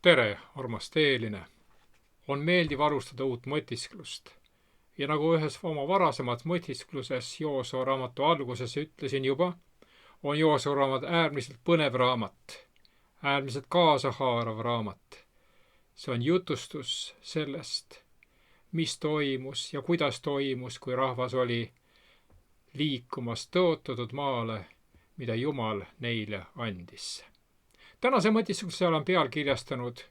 Tere, armas teeline! On meeldiv alustada uut mõtisklust. Ja nagu ühes oma varasemat mõtiskluses Joosua raamatu alguses ütlesin juba, on Joosua raamat äärmiselt põnev raamat, äärmiselt kaasahaarav raamat. See on jutustus sellest, mis toimus ja kuidas toimus, kui rahvas oli liikumas tõotatud maale, mida Jumal neile andis. Tänase mõtiskluse olen pealkirjastanud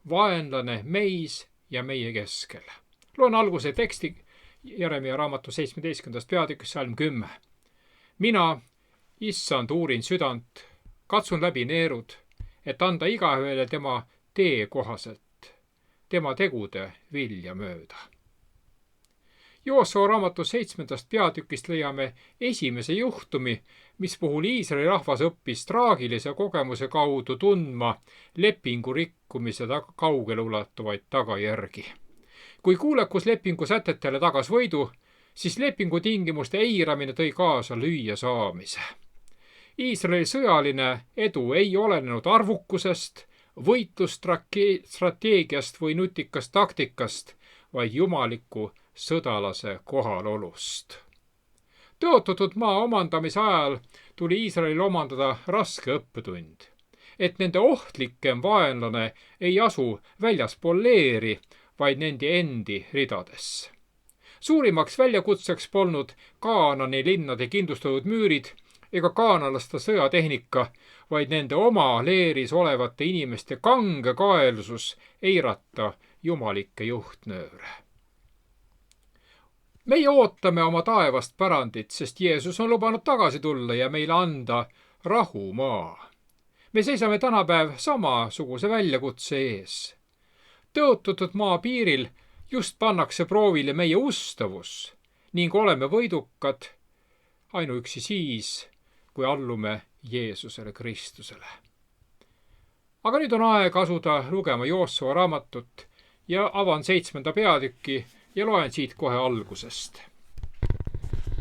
Vaenlane meis ja meie keskel. Loen alguse teksti Jeremia raamatu 17. peatükis salm 10. Mina, Issand, uurin südant, katsun läbi neerud, et anda igaühele tema tee kohaselt, tema tegude vilja mööda. Joosua raamatu 7. peatükist leiame esimese juhtumi, mis puhul Iisraeli rahvas õppis traagilise kogemuse kaudu tundma lepingu rikkumise kaugele ulatuvaid tagajärgi. Kui kuulekus lepingu sätetele tagas võidu, siis lepingu tingimuste eiramine tõi kaasa lüüa saamise. Iisraeli sõjaline edu ei olenenud arvukusest, võitlusstrateegiast või nutikast taktikast, vaid jumaliku sõdalase kohalolust. Tõotatud maa omandamise ajal tuli Iisraelil omandada raske õppetund, et nende ohtlikem vaenlane ei asu väljaspool leeri, vaid nende endi ridades. Suurimaks väljakutseks polnud Kaanani linnade kindlustatud müürid ega kaanalaste sõjatehnika, vaid nende oma leeris olevate inimeste kange kaelsus eirata jumalikke juhtnööre. Meie ootame oma taevast pärandit, sest Jeesus on lubanud tagasi tulla ja meile anda rahumaa. Me seisame tänapäev samasuguse väljakutse ees. Tõotatud maa piiril just pannakse proovile meie ustavus ning oleme võidukad ainuüksi siis, kui allume Jeesusele Kristusele. Aga nüüd on aeg asuda lugema Joosua raamatut ja avan 7. peatükki ja loen siit kohe algusest.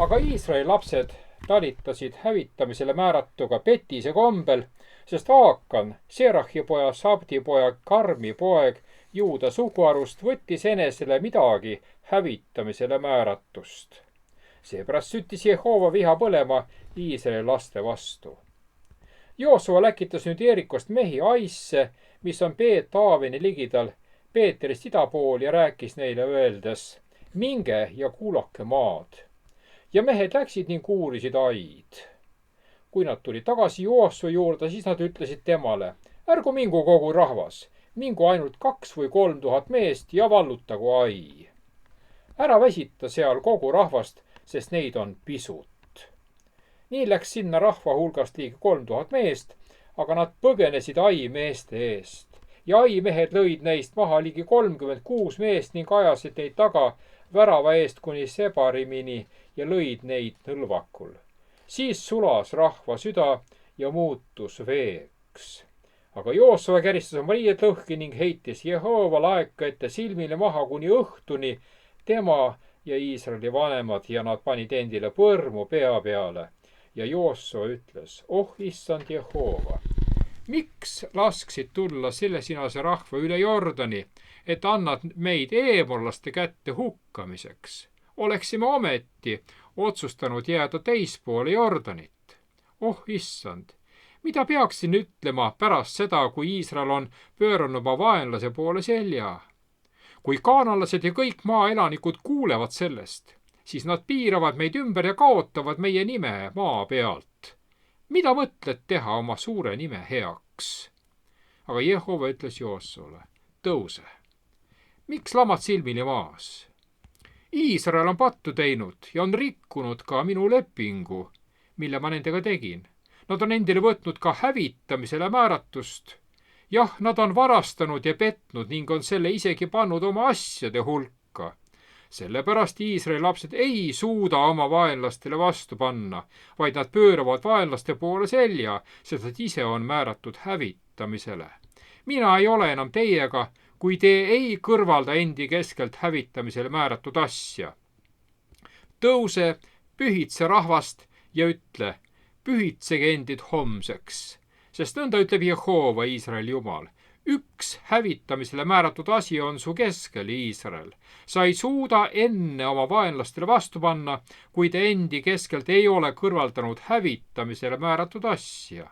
Aga Iisraeli lapsed talitasid hävitamisele määratuga petise kombel, sest Aakan, Serahi poja, Sabdi poja, Karmi poeg Juuda suguharust võttis enesele midagi hävitamisele määratust. Seepärast süttis Jehova viha põlema Iisraeli laste vastu. Joosua läkitas nüüd Jeerikost mehi Aisse, mis on Beet-Aveni ligidal, Peeterist ida pool ja rääkis neile öeldes, minge ja kuulake maad. Ja mehed läksid ning uurisid Aid. Kui nad tulid tagasi Joosua juurde, siis nad ütlesid temale, ärgu mingu kogu rahvas, mingu ainult 2 või 3 tuhat meest ja vallutagu Ai. Ära väsita seal kogu rahvast, sest neid on pisut. Nii läks sinna rahva hulgast ligi 3000 meest, aga nad põgenesid Ai meeste eest. Ja Ai mehed lõid neist maha ligi 36 meest ning ajasid neid taga värava eest kuni Sebarimini ja lõid neid nõlvakul. Siis sulas rahva süda ja muutus veeks. Aga Joosua käristas oma riied lõhki ning heitis Jehova laeka ette silmile maha kuni õhtuni tema ja Iisraeli vanemad ja nad panid endile põrmu pea peale. Ja Joosua ütles, issand Jehova, miks lasksid tulla selle sinase rahva üle Jordani, et annad meid eemorlaste kätte hukkamiseks? Oleksime ometi otsustanud jääda teispoole Jordanit. Issand, mida peaksin ütlema pärast seda, kui Iisrael on pööranud oma vaenlase poole selja? Kui kaanalased ja kõik maaelanikud kuulevad sellest, siis nad piiravad meid ümber ja kaotavad meie nime maa pealt. Mida mõtled teha oma suure nime heaks? Aga Jehova ütles Joosuale, tõuse. Miks lamad silmini maas? Iisrael on pattu teinud ja on rikkunud ka minu lepingu, mille ma nendega tegin. Nad on endile võtnud ka hävitamisele määratust. Jah, nad on varastanud ja petnud ning on selle isegi pannud oma asjade hulka. Sellepärast Iisraeli lapsed ei suuda oma vaenlastele vastu panna, vaid nad pööravad vaenlaste poole selja, sest nad ise on määratud hävitamisele. Mina ei ole enam teiega, kui te ei kõrvalda endi keskelt hävitamisele määratud asja. Tõuse, pühitse rahvast ja ütle, pühitsege endid homseks, Sest nõnda ütleb Jehova, Iisraeli Jumal. Üks hävitamisele määratud asi on su keskel, Iisrael. Sa ei suuda enne oma vaenlastele vastu panna, kuid endi keskelt ei ole kõrvaldanud hävitamisele määratud asja.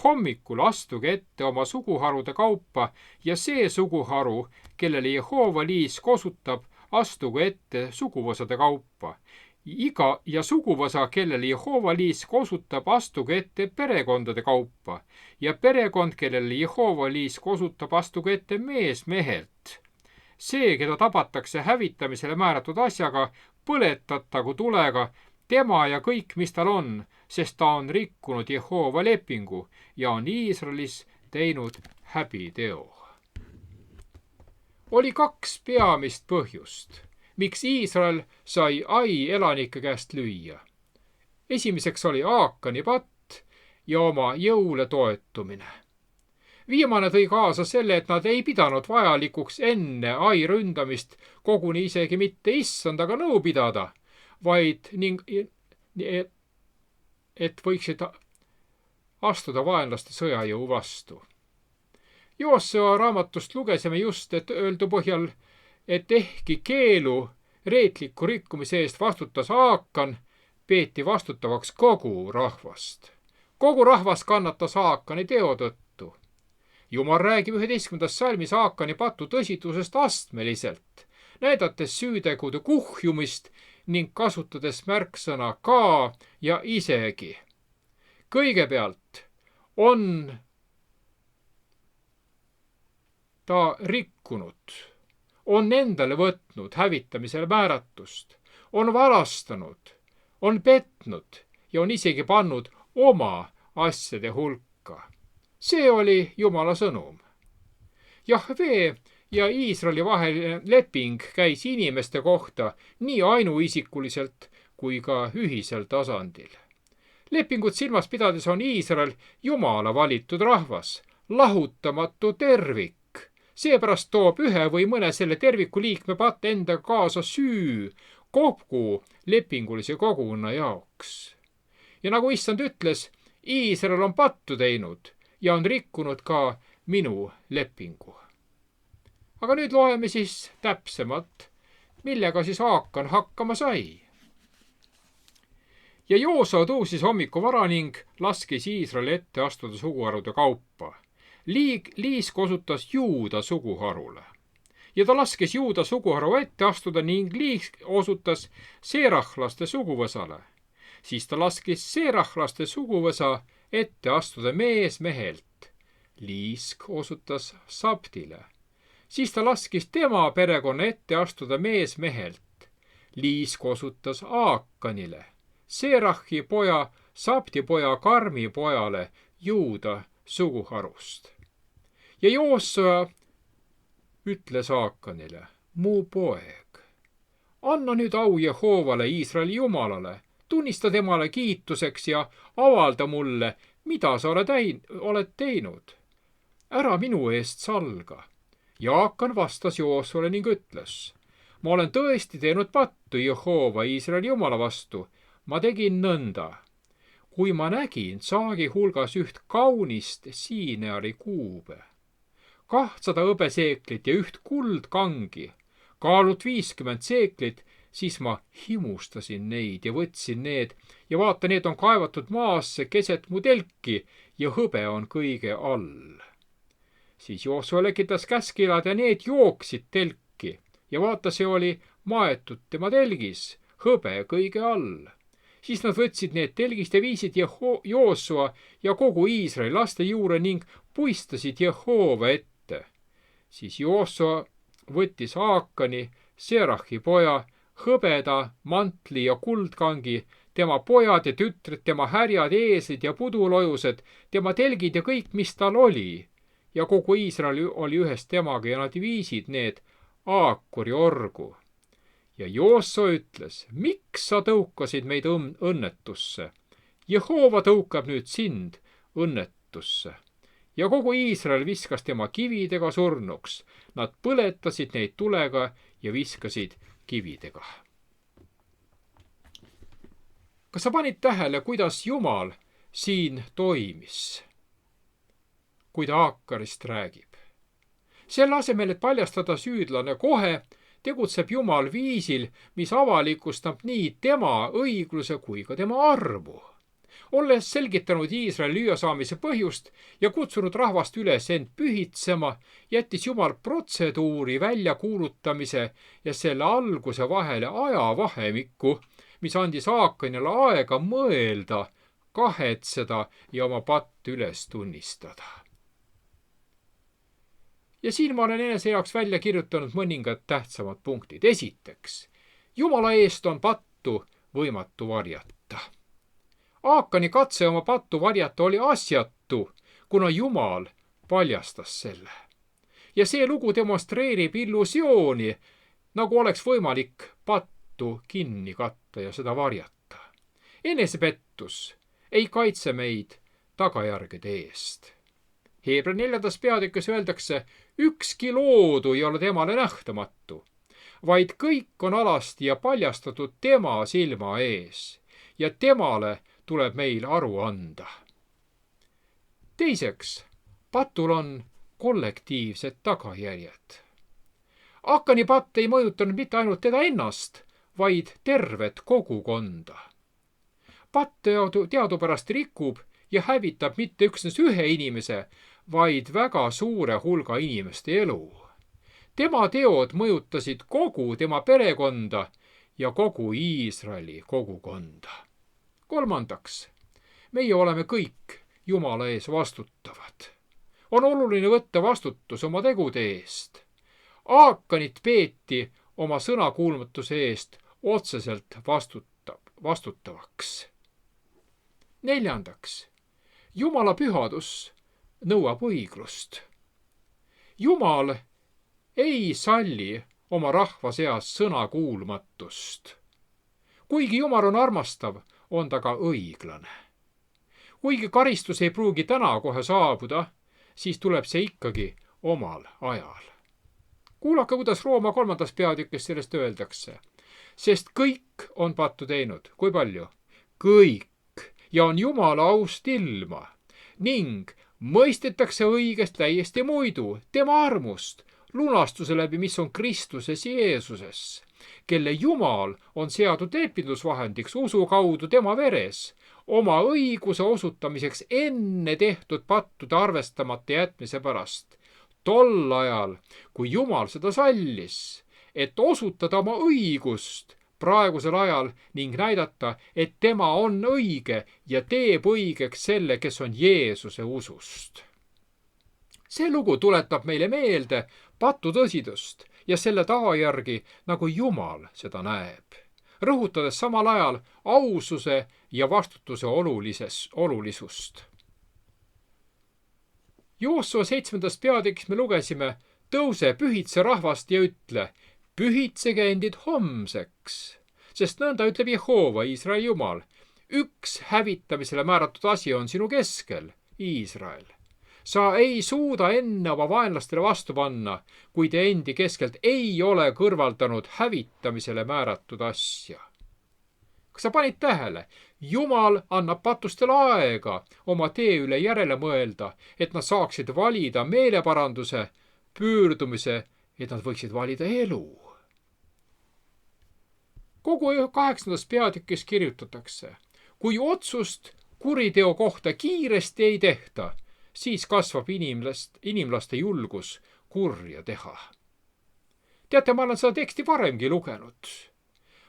Hommikul astuge ette oma suguharude kaupa ja see suguharu, kellele Jehova liisk osutab, astugu ette suguvõsade kaupa. Iga ja suguvõsa, kellele Jehova liisk osutab, astugu ette perekondade kaupa ja perekond, kellele Jehova liisk osutab, astugu ette mees mehelt. See, keda tabatakse hävitamisele määratud asjaga, põletatagu tulega, tema ja kõik, mis tal on, sest ta on rikkunud Jehova lepingu ja on Iisraelis teinud häbiteo. Oli 2 peamist põhjust, miks Iisrael sai Ai elanike käest lüüa. Esimeseks oli Aakani patt ja oma jõule toetumine. Viimane tõi kaasa selle, et nad ei pidanud vajalikuks enne Ai ründamist koguni isegi mitte issandaga nõu pidada, vaid et võiksid astuda vaenlaste sõjajõu vastu. Joosua raamatust lugesime just, et öeldu põhjal, et ehkki keelu reetliku rikkumise eest vastutas Aakan, peeti vastutavaks kogu rahvast. Kogu rahvas kannatas Aakani teo tõttu. Jumal räägib 11. salmis Aakani patu tõsidusest astmeliselt, näidates süütegude kuhjumist ning kasutades märksõna ka ja isegi. Kõigepealt on ta rikkunud, on endale võtnud hävitamisele määratust, on varastanud, on petnud ja on isegi pannud oma asjade hulka. See oli Jumala sõnum. Jahve ja Iisraeli vaheline leping käis inimeste kohta nii ainuisikuliselt kui ka ühisel tasandil. Lepingut silmas pidades on Iisrael Jumala valitud rahvas, lahutamatu tervik. Seepärast toob ühe või mõne selle terviku liikme patt endaga kaasa süü kogu lepingulise kogukonna jaoks. Ja nagu issand ütles, Iisrael on pattu teinud ja on rikkunud ka minu lepingu. Aga nüüd loeme siis täpsemalt, millega siis Aakan hakkama sai. Ja Joosua tõusis hommiku vara ning laskis Iisraeli ette astuda suguharude kaupa. Liisk osutas Juuda suguharule. Ja ta laskis Juuda suguharu ette astuda ning liisk osutas seerahlaste suguvõsale. Siis ta laskis seerahlaste suguvõsa ette astuda mees mehelt. Liisk osutas Sabdile. Siis ta laskis tema perekonna ette astuda mees mehelt. Liisk osutas Aakanile, Seerahi poja, Sabdi poja Karmi pojale Juuda suguharust. Ja Joosua ütles Aakanile, mu poeg, anna nüüd au Jehovale, Iisraeli Jumalale, tunnista temale kiituseks ja avalda mulle, mida sa oled teinud. Ära minu eest salga. Ja Aakan vastas Joosuale ning ütles, ma olen tõesti teinud pattu Jehova, Iisraeli Jumala vastu. Ma tegin nõnda. Kui ma nägin saagi hulgas üht kaunist siineari kuube, 200 hõbeseeklit ja üht kuldkangi, kaalut 50 seeklit, siis ma himustasin neid ja võtsin need ja vaata, need on kaevatud maasse keset mu telki ja hõbe on kõige all. Siis Joosua lekitas käskilad ja need jooksid telki ja vaata, see oli maetud tema telgis, hõbe kõige all. Siis nad võtsid need telgist ja viisid Joosua ja kogu Iisraeli laste juurde ning puistasid Jehova ette. Siis Joosua võttis Aakani, Seerahi poja, hõbeda, mantli ja kuldkangi, tema pojad ja tütred, tema härjad, eeslid ja pudulojused, tema telgid ja kõik, mis tal oli. Ja kogu Iisrael oli ühes temaga ja nad viisid need Aakori orgu. Ja Joosua ütles, miks sa tõukasid meid õnnetusse? Jehova tõukab nüüd sind õnnetusse. Ja kogu Iisrael viskas tema kividega surnuks. Nad põletasid neid tulega ja viskasid kividega. Kas sa panid tähele, kuidas Jumal siin toimis? kui ta Aakarist räägib. Selle asemel, et paljastada süüdlane kohe, tegutseb Jumal viisil, mis avalikustab nii tema õigluse kui ka tema armu. Olles selgitanud Iisraeli lüüasaamise põhjust ja kutsunud rahvast üles end pühitsema, jättis Jumal protseduuri väljakuulutamise ja selle alguse vahele ajavahemikku, mis andis Aakanile aega mõelda, kahetseda ja oma patt üles tunnistada. Ja siin ma olen enese jaoks välja kirjutanud mõningad tähtsamad punktid. Esiteks, Jumala eest on pattu võimatu varjata. Aakani katse oma pattu varjata oli asjatu, kuna Jumal paljastas selle. Ja see lugu demonstreerib illusiooni, nagu oleks võimalik pattu kinni katta ja seda varjata. Enesepettus ei kaitse meid tagajärgede eest. Heebra 4. peatükis öeldakse, ükski loodu ei ole temale nähtamatu, vaid kõik on alasti ja paljastatud tema silma ees ja temale tuleb meil aru anda. Teiseks, patul on kollektiivsed tagajärjed. Aakani patt ei mõjutanud mitte ainult teda ennast, vaid tervet kogukonda. Patt teadupärast rikub ja hävitab mitte üksnes ühe inimese, vaid väga suure hulga inimeste elu. Tema teod mõjutasid kogu tema perekonda ja kogu Iisraeli kogukonda. Kolmandaks, meie oleme kõik Jumala ees vastutavad. On oluline võtta vastutus oma tegude eest. Aakanit peeti oma sõnakuulmatuse eest otseselt vastutavaks. Neljandaks, Jumala pühadus nõuab õiglust. Jumal ei salli oma rahva seas sõnakuulmatust. Kuigi Jumal on armastav, on ta ka õiglane. Kuigi karistus ei pruugi täna kohe saabuda, siis tuleb see ikkagi omal ajal. Kuulake, kuidas Rooma 3. peatükis sellest öeldakse. Sest kõik on pattu teinud. Kui palju? Kõik. Ja on Jumala aust ilma ning mõistetakse õigest täiesti muidu, tema armust, lunastuse läbi, mis on Kristuses Jeesuses, kelle Jumal on seadud leppimisvahendiks usu kaudu tema veres, oma õiguse osutamiseks enne tehtud pattude arvestamata jätmise pärast. Tol ajal, kui Jumal seda sallis, et osutada oma õigust praegusel ajal ning näidata, et tema on õige ja teeb õigeks selle, kes on Jeesuse usust. See lugu tuletab meile meelde pattu tõsidust ja selle tagajärgi, nagu Jumal seda näeb, rõhutades samal ajal aususe ja vastutuse olulisust. Joosua 7. peatükis me lugesime, tõuse, pühitse rahvast ja ütle, pühitsege endid homseks, sest nõnda ütleb Jehova, Iisraeli Jumal. Üks hävitamisele määratud asi on sinu keskel, Iisrael. Sa ei suuda enne oma vaenlastele vastu panna, kui te endi keskelt ei ole kõrvaldanud hävitamisele määratud asja. Kas sa panid tähele? Jumal annab patustele aega oma tee üle järele mõelda, et nad saaksid valida meeleparanduse, pöördumise, et nad võiksid valida elu. Kogu 8. peatükis kirjutatakse, kui otsust kuriteo kohta kiiresti ei tehta, siis kasvab inimlaste julgus kurja teha. Teate, ma olen seda teksti varemgi lugenud,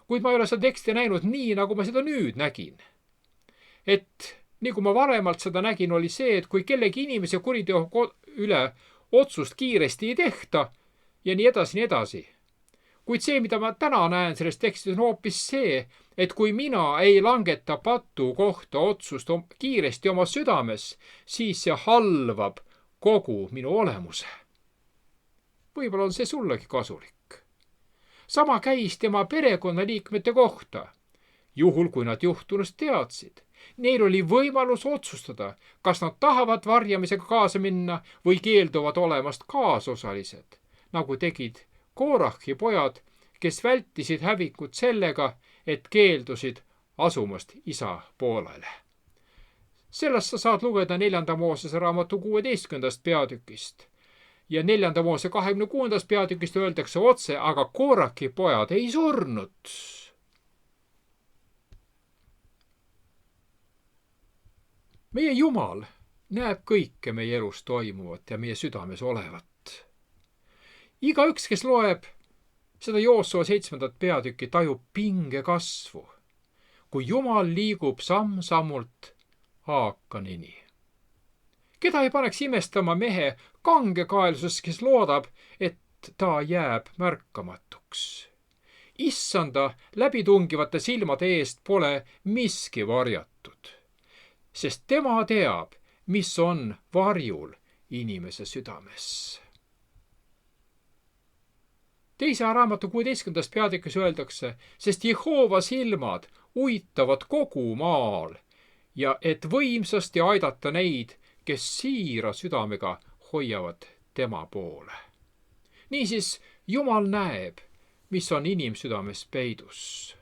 kuid ma ei ole seda teksti näinud nii, nagu ma seda nüüd nägin. Et nii kui ma varemalt seda nägin, oli see, et kui kellegi inimese kuriteo üle otsust kiiresti ei tehta ja nii edasi. Kuid see, mida ma täna näen sellest tekstist, on hoopis see, et kui mina ei langeta patu kohta otsust kiiresti oma südames, siis see halvab kogu minu olemuse. Võib-olla on see sullegi kasulik. Sama käis tema perekonnaliikmete kohta. Juhul, kui nad juhtunust teadsid, neil oli võimalus otsustada, kas nad tahavad varjamisega kaasa minna või keelduvad olemast kaasosalised, nagu tegid Koorahi pojad, kes vältisid hävikut sellega, et keeldusid asumast isa poolele. Sellest sa saad lugeda 4. Moosese raamatu 16. peatükist. Ja 4. Moose 26. peatükist öeldakse otse, aga Koraki pojad ei surnud. Meie Jumal näeb kõike meie elus toimuvat ja meie südames olevat. Igaüks, kes loeb seda Joosua 7. peatükki, tajub pinge kasvu, kui Jumal liigub samm-sammult Haakanini. Keda ei paneks imestama mehe kangekaelsus, kes loodab, et ta jääb märkamatuks. Issanda läbitungivate silmade eest pole miski varjatud, sest tema teab, mis on varjul inimese südames. 2. raamatu 16. peatükis öeldakse, sest Jehova silmad uitavad kogu maal ja et võimsasti aidata neid, kes siira südamega hoiavad tema poole. Niisiis, Jumal näeb, mis on inimsüdames peidus.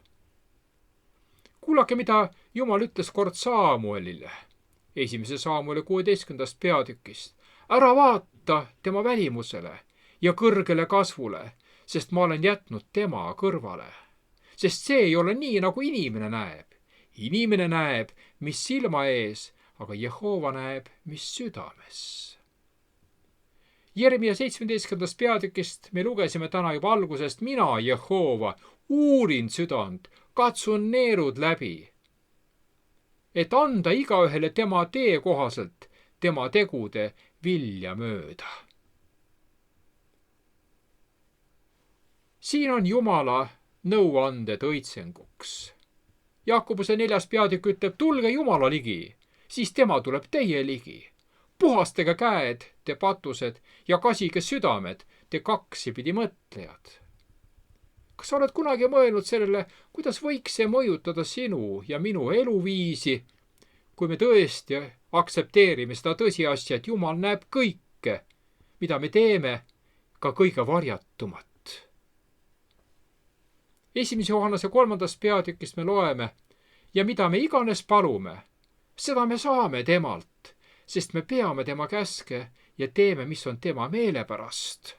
Kuulake, mida Jumal ütles kord Saamuelile, 1. Saamueli 16. peatükist. Ära vaata tema välimusele ja kõrgele kasvule, sest ma olen jätnud tema kõrvale. Sest see ei ole nii, nagu inimene näeb. Inimene näeb, mis silma ees, aga Jehova näeb, mis südames. Jeremia 17. peatükist me lugesime täna juba algusest, mina, Jehova, uurin südant, katsun neerud läbi, et anda igaühele tema tee kohaselt, tema tegude vilja mööda. Siin on Jumala nõuanded õitsenguks. Jakobuse 4. peatükk ütleb, tulge Jumala ligi, siis tema tuleb teie ligi. Puhastage käed, te patused, ja kasige südamed, te kaksipidi mõtlejad. Kas sa oled kunagi mõelnud sellele, kuidas võiks see mõjutada sinu ja minu eluviisi, kui me tõesti aktsepteerime seda tõsiasja, et Jumal näeb kõike, mida me teeme, ka kõige varjatumat. 1. Johannese 3. peatükist me loeme, ja mida me iganes palume, seda me saame temalt, sest me peame tema käske ja teeme, mis on tema meelepärast.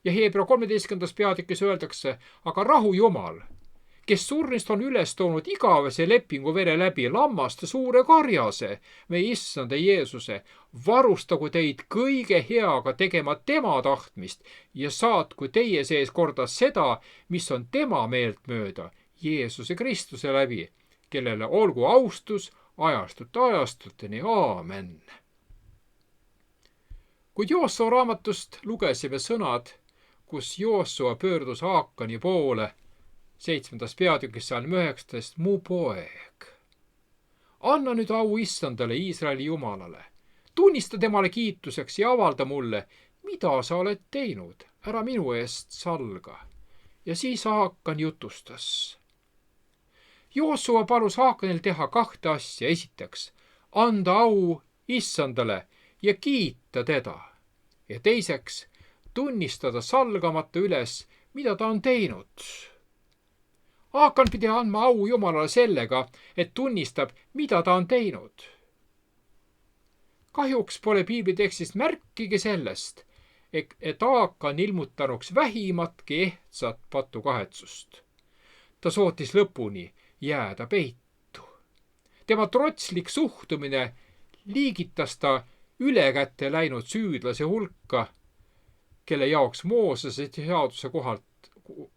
Ja Heebra 13. peatükis öeldakse, aga rahu Jumal, kes surnist on üles toonud igavese lepingu vere läbi lammaste suure karjase, meie issanda Jeesuse, varustagu teid kõige heaga tegema tema tahtmist ja saatku teie sees korda seda, mis on tema meelt mööda, Jeesuse Kristuse läbi, kellele olgu austus ajastuteni, aamen. Kuid Joosua raamatust lugesime sõnad, kus Joosua pöördus Haakani poole, 7. peatükis salm 19, mu poeg. Anna nüüd au issandale, Iisraeli Jumalale. Tunnista temale kiituseks ja avalda mulle, mida sa oled teinud. Ära minu eest salga. Ja siis Haakan jutustas. Joosua palus Haakanil teha 2 asja. Esiteks, anda au issandale ja kiita teda. Ja teiseks, tunnistada salgamata üles, mida ta on teinud. Haakan pidi andma au Jumalale sellega, et tunnistab, mida ta on teinud. Kahjuks pole piiblitekstist märkigi sellest, et Haakan ilmutanuks vähimatki ehtsat patukahetsust. Ta sootis lõpuni jääda peitu. Tema trotslik suhtumine liigitas ta ülekäte läinud süüdlase hulka, kelle jaoks Moosese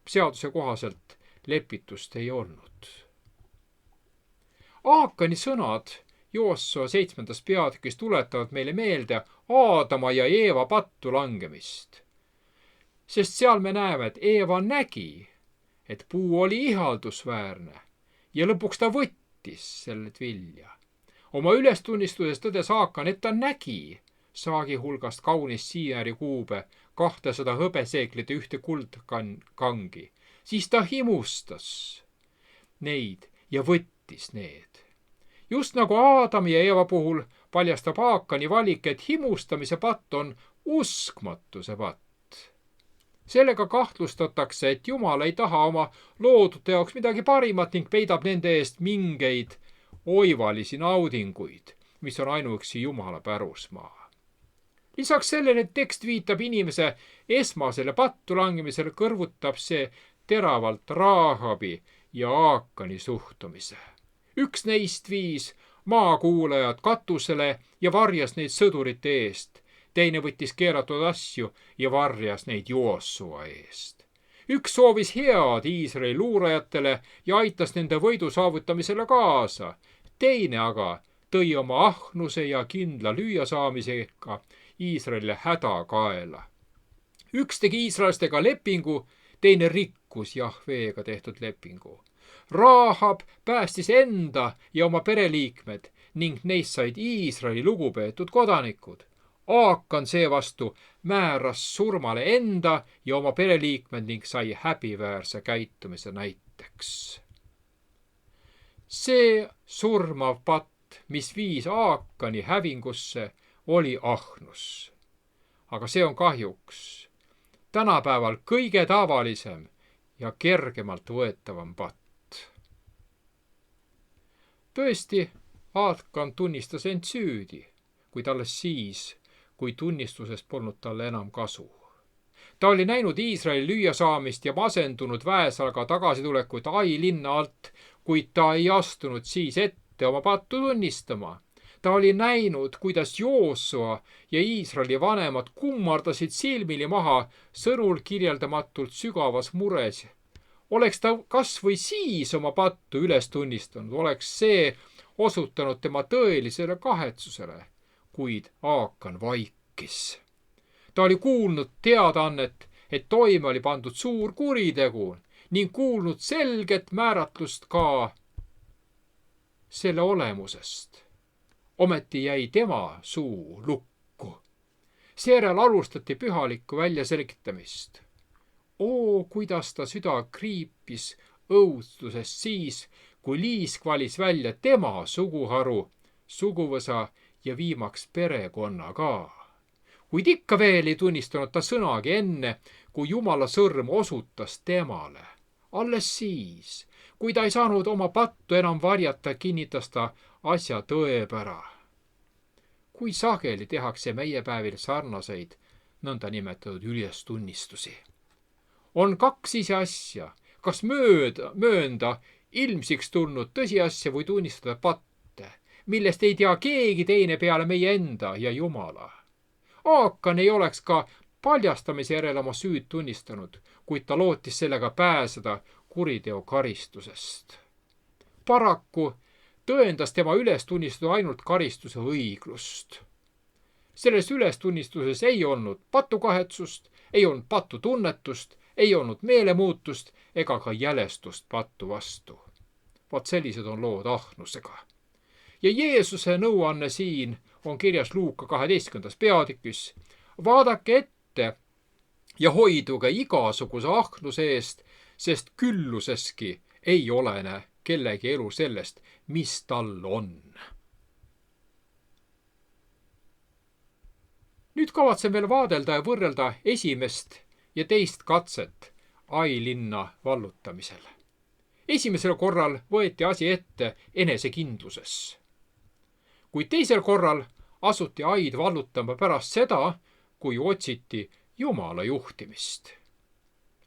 seaduse kohaselt lepitust ei olnud. Haakani sõnad Joosua 7. peatükis tuletavad meile meelde Aadama ja Eeva pattu langemist. Sest seal me näeme, et Eeva nägi, et puu oli ihaldusväärne ja lõpuks ta võttis sellelt vilja. Oma ülestunnistuses tõdes Haakan, et ta nägi saagi hulgast kaunist siinäri kuube, 200 hõbeseeklit ja 1 kuldkangi. Siis ta himustas neid ja võttis need. Just nagu Aadami ja Eeva puhul paljastab Haakani valik, et himustamise patt on uskmatuse patt. Sellega kahtlustatakse, et Jumal ei taha oma loodute jaoks midagi parimat ning peidab nende eest mingeid oivalisi naudinguid, mis on ainuüksi Jumala pärusmaa. Lisaks sellele, et tekst viitab inimese esmasele pattu langemisele, kõrvutab see teravalt Raahabi ja Aakani suhtumise. Üks neist viis maakuulajad katusele ja varjas neid sõdurite eest. Teine võttis keeratud asju ja varjas neid Joosua eest. Üks soovis head Iisraeli luurajatele ja aitas nende võidu saavutamisele kaasa. Teine aga tõi oma ahnuse ja kindla lüüasaamisega Iisraelile häda kaela. Üks tegi iisraelastega lepingu, teine rikkus Jahveega tehtud lepingu. Raahab päästis enda ja oma pereliikmed ning neist said Iisraeli lugupeetud kodanikud. Aakan seevastu määras surmale enda ja oma pereliikmed ning sai häbiväärse käitumise näiteks. See surmav patt, mis viis Aakani hävingusse, oli ahnus. Aga see on kahjuks tänapäeval kõige tavalisem ja kergemalt võetavam patt. Tõesti, Aakan tunnistas end süüdi, kuid alles siis, kui tunnistusest polnud talle enam kasu. Ta oli näinud Iisraeli lüüasaamist ja masendunud väesalga tagasitulekut Ai linna alt, kuid ta ei astunud siis ette oma pattu tunnistama. Ta oli näinud, kuidas Joosua ja Iisraeli vanemad kummardasid silmili maha sõnul kirjeldamatult sügavas mures. Oleks ta kas või siis oma pattu üles tunnistanud, oleks see osutanud tema tõelisele kahetsusele, kuid Aakan vaikis. Ta oli kuulnud teadaannet, et toime oli pandud suur kuritegu ning kuulnud selget määratlust ka selle olemusest. Ometi jäi tema suu lukku. Seejärel alustati pühalikku väljaselgitamist. Kuidas ta süda kriipis õudusest siis, kui liisk valis välja tema suguharu, suguvõsa ja viimaks perekonna ka. Kuid ikka veel ei tunnistanud ta sõnagi enne, kui Jumala sõrm osutas temale. Alles siis, kui ta ei saanud oma pattu enam varjata, kinnitas ta asja tõepära. Kui sageli tehakse meie päevil sarnaseid nõndanimetatud ülestunnistusi. On kaks ise asja, kas möönda ilmsiks tulnud tõsiasja või tunnistada patte, millest ei tea keegi teine peale meie enda ja Jumala. Aakan ei oleks ka paljastamise järel oma süüd tunnistanud, kuid ta lootis sellega pääseda kuriteo karistusest. Paraku tõendas tema ülestunnistus ainult karistuse õiglust. Selles ülestunnistuses ei olnud patukahetsust, ei olnud patutunnetust, ei olnud meelemuutust ega ka jälestust pattu vastu. Vaat sellised on lood ahnusega. Ja Jeesuse nõuanne siin on kirjas Luuka 12. peatükis. Vaadake ette ja hoiduge igasuguse ahnuse eest, sest külluseski ei olene kellegi elu sellest, mis tal on. Nüüd kavatsen veel vaadelda ja võrrelda esimest ja teist katset Ai linna vallutamisel. Esimesel korral võeti asi ette enesekindluses. Kuid teisel korral asuti Aid vallutama pärast seda, kui otsiti Jumala juhtimist.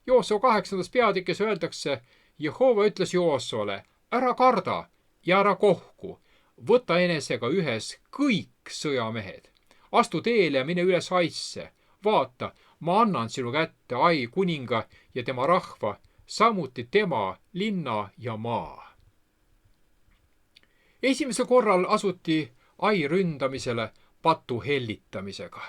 Joosua 8. peatükis öeldakse, Jehova ütles Joosuale, ära karda ja ära kohku, võta enesega ühes kõik sõjamehed. Astu teele ja mine üles Aisse. Vaata, ma annan sinu kätte Ai kuninga ja tema rahva, samuti tema linna ja maa. Esimesel korral asuti Ai ründamisele patu hellitamisega.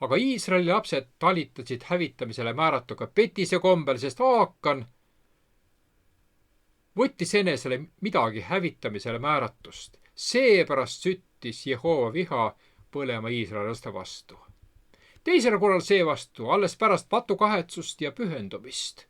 Aga Iisraeli lapsed talitasid hävitamisele määratuga petise kombel, sest Aakan võttis enesele midagi hävitamisele määratust. Seepärast süttis Jehova viha põlema Iisraeli laste vastu. Teisel korral seevastu, alles pärast patukahetsust ja pühendumist,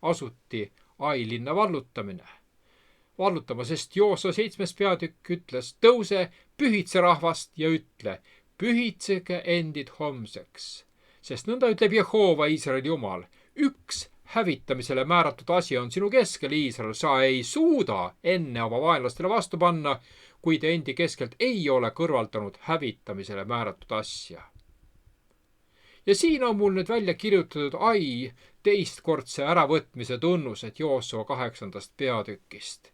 asuti Ai linna vallutama, sest Joosua 7. peatükk ütles, tõuse, pühitse rahvast ja ütle, pühitsege endid homseks, sest nõnda ütleb Jehova Iisraeli Jumal, üks hävitamisele määratud asi on sinu keskel, Iisrael. Sa ei suuda enne oma vaenlastele vastu panna, kui te endi keskelt ei ole kõrvaldanud hävitamisele määratud asja. Ja siin on mul nüüd välja kirjutatud Ai teistkordse äravõtmise tunnused Joosua 8. peatükist.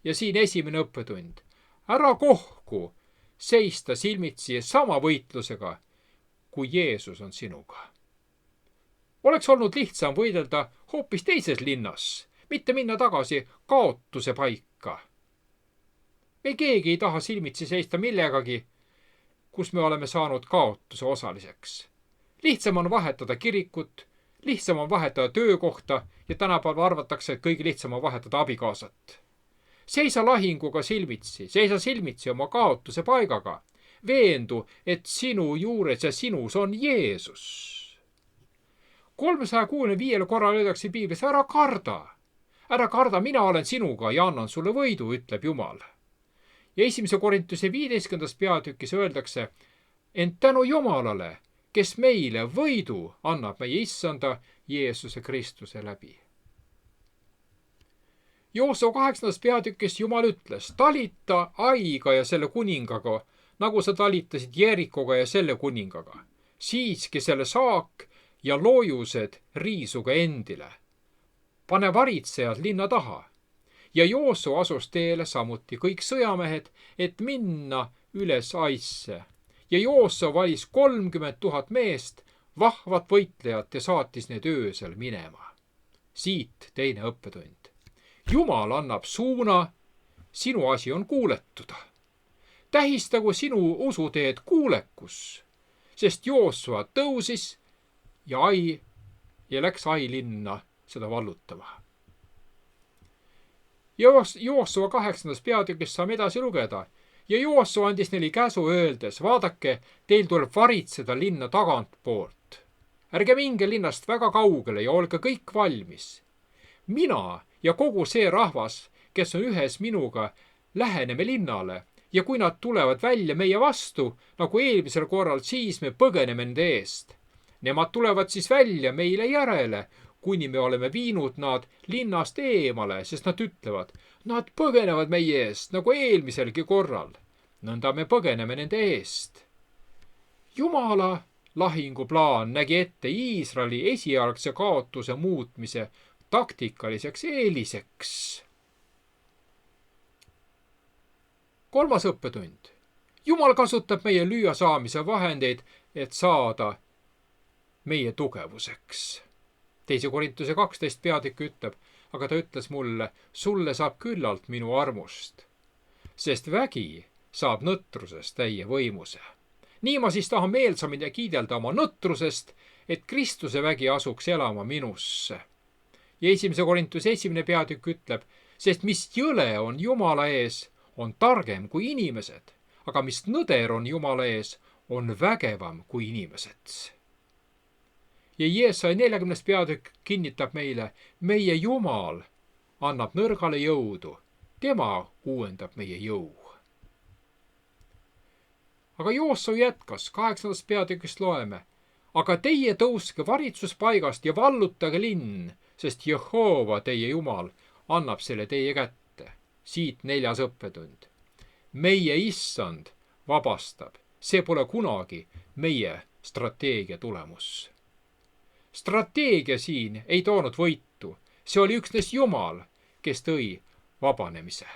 Ja siin esimene õppetund. Ära kohku seista silmitsi sama võitlusega, kui Jeesus on sinuga. Oleks olnud lihtsam võidelda hoopis teises linnas, mitte minna tagasi kaotuse paika. Me keegi ei taha silmitsi seista millegagi, kus me oleme saanud kaotuse osaliseks. Lihtsam on vahetada kirikut, lihtsam on vahetada töökohta ja tänapäeval arvatakse, et kõige lihtsam on vahetada abikaasat. Seisa lahinguga silmitsi, seisa silmitsi oma kaotuse paigaga. Veendu, et sinu juures ja sinus on Jeesus. 365 korral öeldakse Piiblis, ära karda. Ära karda, mina olen sinuga ja annan sulle võidu, ütleb Jumal. Ja 1. Korintuse 15. peatükis öeldakse, ent tänu Jumalale, kes meile võidu annab meie issanda Jeesuse Kristuse läbi. Joosua 8. peatükis Jumal ütles, talita Aiga ja selle kuningaga, nagu sa talitasid Jerikoga ja selle kuningaga. Siiski selle saak ja loojused riisuga endile. Pane varitsejad linna taha. Ja Joosua asus teele samuti kõik sõjamehed, et minna üles Aisse. Ja Joosua valis 30 000 meest, vahvat võitlejat ja saatis need öösel minema. Siit teine õppetund. Jumal annab suuna, sinu asi on kuuletuda. Tähistagu sinu usuteed kuulekus, sest Joosua tõusis ja läks Ai linna seda vallutama. Joosua 8. peatükis saame edasi lugeda. Ja Joosua andis neile käsu öeldes, vaadake, teil tuleb varitseda linna tagantpoolt. Ärge minge linnast väga kaugele ja olge kõik valmis. Mina ja kogu see rahvas, kes on ühes minuga, läheneme linnale ja kui nad tulevad välja meie vastu, nagu eelmisel korral, siis me põgeneme nende eest. Nemad tulevad siis välja meile järele, kuni me oleme viinud nad linnast eemale, sest nad ütlevad, nad põgenevad meie eest, nagu eelmiselgi korral. Nõnda me põgeneme nende eest. Jumala lahinguplaan nägi ette Iisraeli esialgse kaotuse muutmise taktikaliseks eeliseks. 3. õppetund. Jumal kasutab meie lüüa saamise vahendeid, et saada meie tugevuseks. 2. Korintuse 12 peatükk ütleb, aga ta ütles mulle, sulle saab küllalt minu armust, sest vägi saab nõtrusest täie võimuse. Nii ma siis tahan meelsamini kiidelda oma nõtrusest, et Kristuse vägi asuks elama minusse. Ja 1. Korintuse 1. peatükk ütleb, sest mis jõle on Jumala ees, on targem kui inimesed, aga mis nõder on Jumala ees, on vägevam kui inimesed. Ja Jeesaja 40. peatükk kinnitab meile, meie Jumal annab nõrgale jõudu, tema uuendab meie jõu. Aga Joosua jätkas, 8. peatükist loeme, aga teie tõuske varitsuspaigast ja vallutage linn, sest Jehova teie Jumal annab selle teie kätte. Siit 4. õppetund. Meie issand vabastab, see pole kunagi meie strateegia tulemus. Strateegia siin ei toonud võitu, see oli üksnes Jumal, kes tõi vabanemise.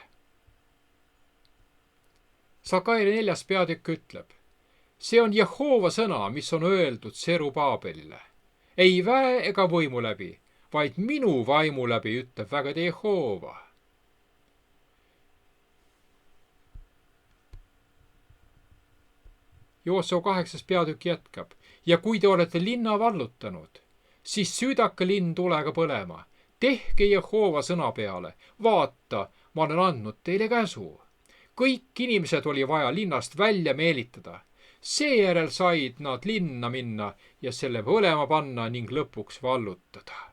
Sakaeri 4. peatükk ütleb, see on Jehova sõna, mis on öeldud Serubaabelile. Ei väe ega võimu läbi, vaid minu vaimu läbi, ütleb vägede Jehova. Joosua 8. peatükk jätkab, ja kui te olete linna vallutanud, siis süüdake linn tulega põlema. Tehke Jehova sõna peale, vaata, ma olen andnud teile käsu. Kõik inimesed oli vaja linnast välja meelitada. Seejärel said nad linna minna ja selle põlema panna ning lõpuks vallutada.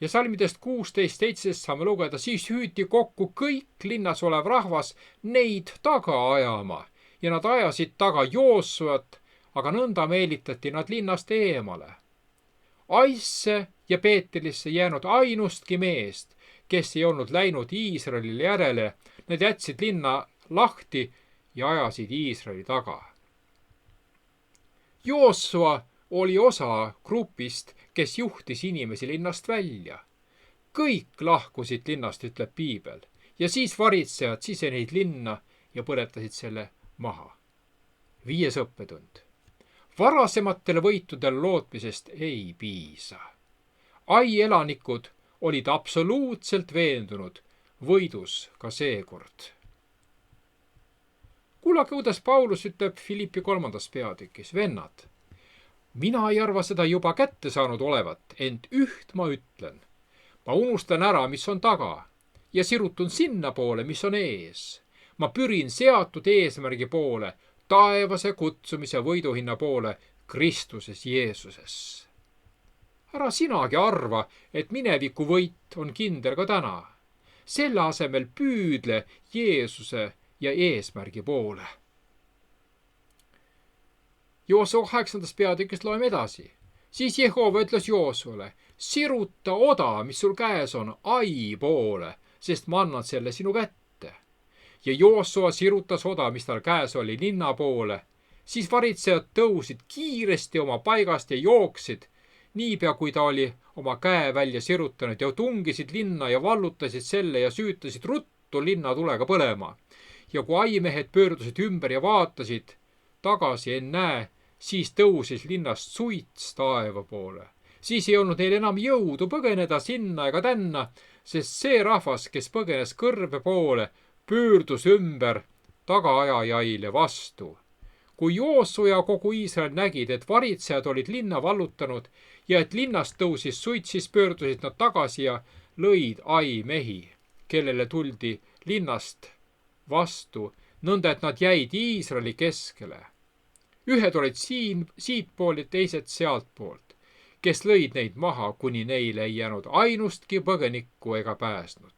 Ja salmidest 16-17 saame lugeda, siis hüüti kokku kõik linnas olev rahvas neid taga ajama ja nad ajasid taga Joosuat, aga nõnda meelitati nad linnast eemale. Aisse ja Peetrisse jäänud ainustki meest, kes ei olnud läinud Iisraelile järele. Nad jätsid linna lahti ja ajasid Iisraeli taga. Joosua oli osa grupist, kes juhtis inimesi linnast välja. Kõik lahkusid linnast, ütleb piibel, ja siis varitsejad sisenesid linna ja põletasid selle maha. 5. õppetund. Varasematele võitudele lootmisest ei piisa. Ai elanikud olid absoluutselt veendunud võidus ka seekord. Kuulake, kuidas Paulus ütleb Filippi 3. peatükis: vennad, mina ei arva seda juba kätte saanud olevat, ent üht ma ütlen. Ma unustan ära, mis on taga ja sirutun sinna poole, mis on ees. Ma pürin seatud eesmärgi poole, taevase kutsumise võiduhinna poole Kristuses Jeesuses. Ära sinagi arva, et mineviku võit on kindel ka täna. Selle asemel püüdle Jeesuse ja eesmärgi poole. Joosua 8. peatükist loeme edasi. Siis Jehova ütles Joosuale: siruta oda, mis sul käes on, Ai poole, sest ma annan selle sinu kätte. Ja Joosua sirutas oda, mis tal käes oli, linna poole. Siis varitsejad tõusid kiiresti oma paigast ja jooksid, niipea kui ta oli oma käe välja sirutanud, ja tungisid linna ja vallutasid selle ja süütasid ruttu linna tulega põlema. Ja kui aimehed pöördusid ümber ja vaatasid tagasi, ennäe, siis tõusis linnast suits taeva poole. Siis ei olnud neil enam jõudu põgeneda sinna ega tänna, sest see rahvas, kes põgenes kõrbe poole, pöördus ümber tagaajajaile vastu. Kui Joosua ja kogu Iisrael nägid, et varitsejad olid linna vallutanud ja et linnast tõusis suits, siis pöördusid nad tagasi ja lõid Ai mehi, kellele tuldi linnast vastu, nõnda et nad jäid Iisraeli keskele. Ühed olid siitpool ja teised sealtpoolt, kes lõid neid maha, kuni neile ei jäänud ainustki põgenikku ega pääsnud.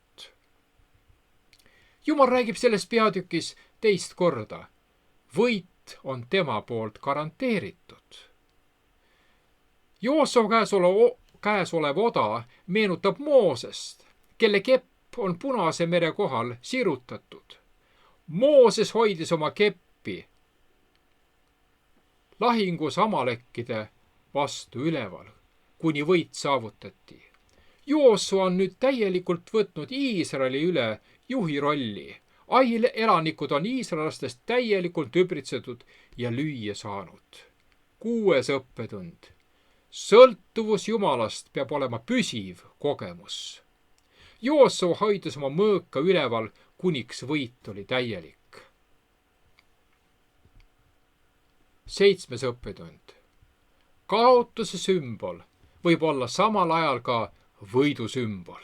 Jumal räägib selles peatükis teist korda. Võit on tema poolt garanteeritud. Joosua käes olev oda meenutab Moosest, kelle kepp on Punase mere kohal sirutatud. Mooses hoidis oma keppi lahingus amalekkide vastu üleval, kuni võit saavutati. Joosua on nüüd täielikult võtnud Iisraeli üle juhi rolli. Ai elanikud on iisraelastest täielikult übritsetud ja lüüa saanud. 6. õppetund. Sõltuvus Jumalast peab olema püsiv kogemus. Joosua hoidis oma mõõka üleval, kuniks võit oli täielik. 7. õppetund. Kaotuse sümbol võib olla samal ajal ka võidu sümbol.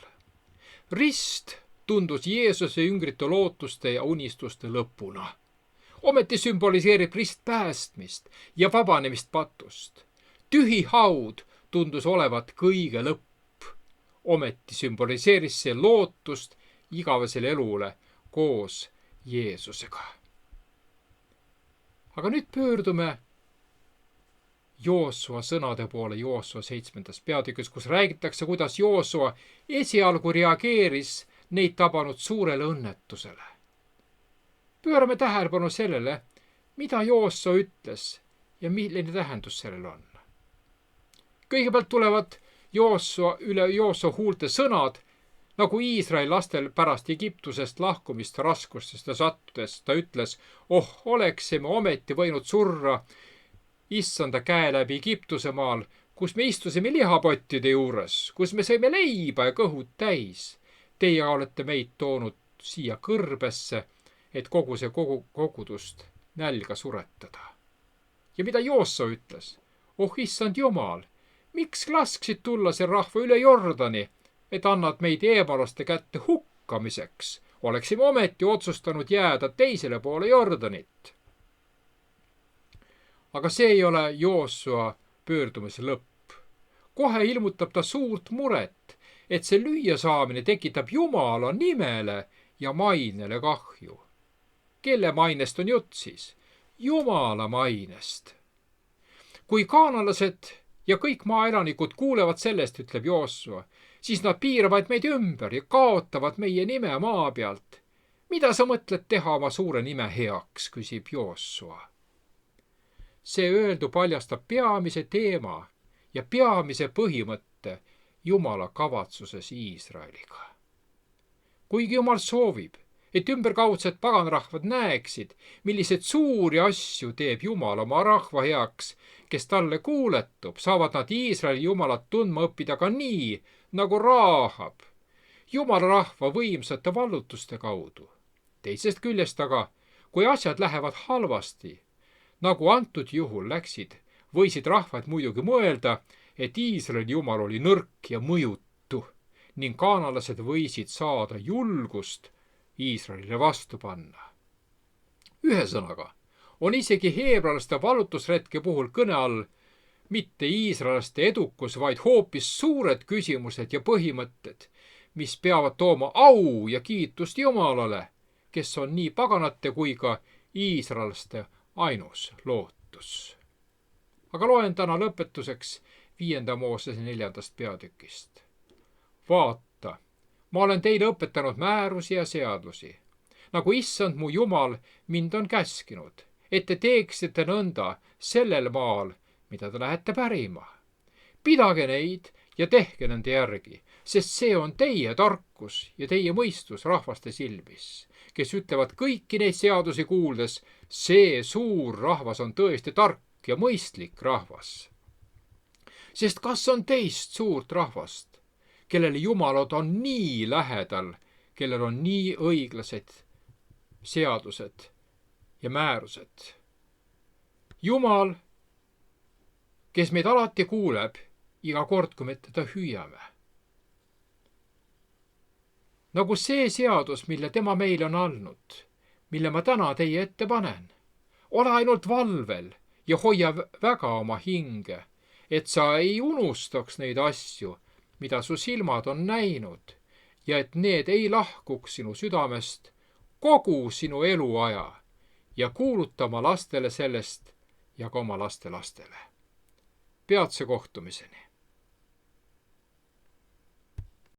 Rist tundus Jeesuse jüngrite lootuste ja unistuste lõpuna. Ometi sümboliseerib rist päästmist ja vabanemist patust. Tühi haud tundus olevat kõige lõpp. Ometi sümboliseeris see lootust igavesele elule koos Jeesusega. Aga nüüd pöördume Joosua sõnade poole Joosua 7. peatükis, kus räägitakse, kuidas Joosua esialgu reageeris neid tabanud suurele õnnetusele. Pöörame tähelepanu sellele, mida Joosua ütles ja milline tähendus sellel on. Kõigepealt tulevad üle Joosua huulte sõnad, nagu Iisraeli lastel pärast Egiptusest lahkumist raskustest ja sattudes. Ta ütles: oleksime ometi võinud surra issanda käe läbi Egiptuse maal, kus me istusime lihapottide juures, kus me sõime leiba ja kõhud täis. Teie olete meid toonud siia kõrbesse, et kogu see kogudust nälga suretada. Ja mida Joosua ütles? Issand Jumal, miks lasksid tulla see rahva üle Jordani, et annad meid eemalaste kätte hukkamiseks? Oleksime ometi otsustanud jääda teisele poole Jordanit. Aga see ei ole Joosua pöördumise lõpp. Kohe ilmutab ta suurt muret, et see lüüa saamine tekitab Jumala nimele ja mainele kahju. Kelle mainest on jutt siis? Jumala mainest. Kui kaanalased ja kõik maaelanikud kuulevad sellest, ütleb Joosua, siis nad piiravad meid ümber ja kaotavad meie nime maa pealt. Mida sa mõtled teha oma suure nime heaks, küsib Joosua. See öeldu paljastab peamise teema ja peamise põhimõtte Jumala kavatsuses Iisraeliga. Kuigi Jumal soovib, et ümberkaudsed paganrahvad näeksid, milliseid suuri asju teeb Jumal oma rahva heaks, kes talle kuuletub, saavad nad Iisraeli Jumalat tundma õppida ka nii, nagu Raahab, Jumala rahva võimsate vallutuste kaudu. Teisest küljest aga, kui asjad lähevad halvasti, nagu antud juhul läksid, võisid rahvad muidugi mõelda, et Iisraeli Jumal oli nõrk ja mõjutu ning kaanalased võisid saada julgust Iisraelile vastu panna. Ühesõnaga, on isegi heebrealaste vallutusretke puhul kõne all mitte iisraelaste edukus, vaid hoopis suured küsimused ja põhimõtted, mis peavad tooma au ja kiitust Jumalale, kes on nii paganate kui ka iisraelaste ainus lootus. Aga loen täna lõpetuseks 5. Moosese 4. peatükist. Vaata, ma olen teile õpetanud määrusi ja seadusi, nagu issand mu Jumal mind on käskinud, et te teeksite nõnda sellel maal, mida te lähete pärima. Pidage neid ja tehke nende järgi, sest see on teie tarkus ja teie mõistus rahvaste silmis, kes ütlevad kõiki neid seadusi kuuldes, see suur rahvas on tõesti tark ja mõistlik rahvas. Sest kas on teist suurt rahvast, kellele Jumalad on nii lähedal, kellel on nii õiglased seadused ja määrused? Jumal, kes meid alati kuuleb iga kord, kui me teda hüüame. Nagu see seadus, mille tema meile on andnud, mille ma täna teie ette panen. Ole ainult valvel ja hoia väga oma hinge, et sa ei unustaks neid asju, mida su silmad on näinud, ja et need ei lahkuks sinu südamest kogu sinu eluaja ja kuuluta oma lastele sellest ja ka oma lastelastele. Peatse kohtumiseni.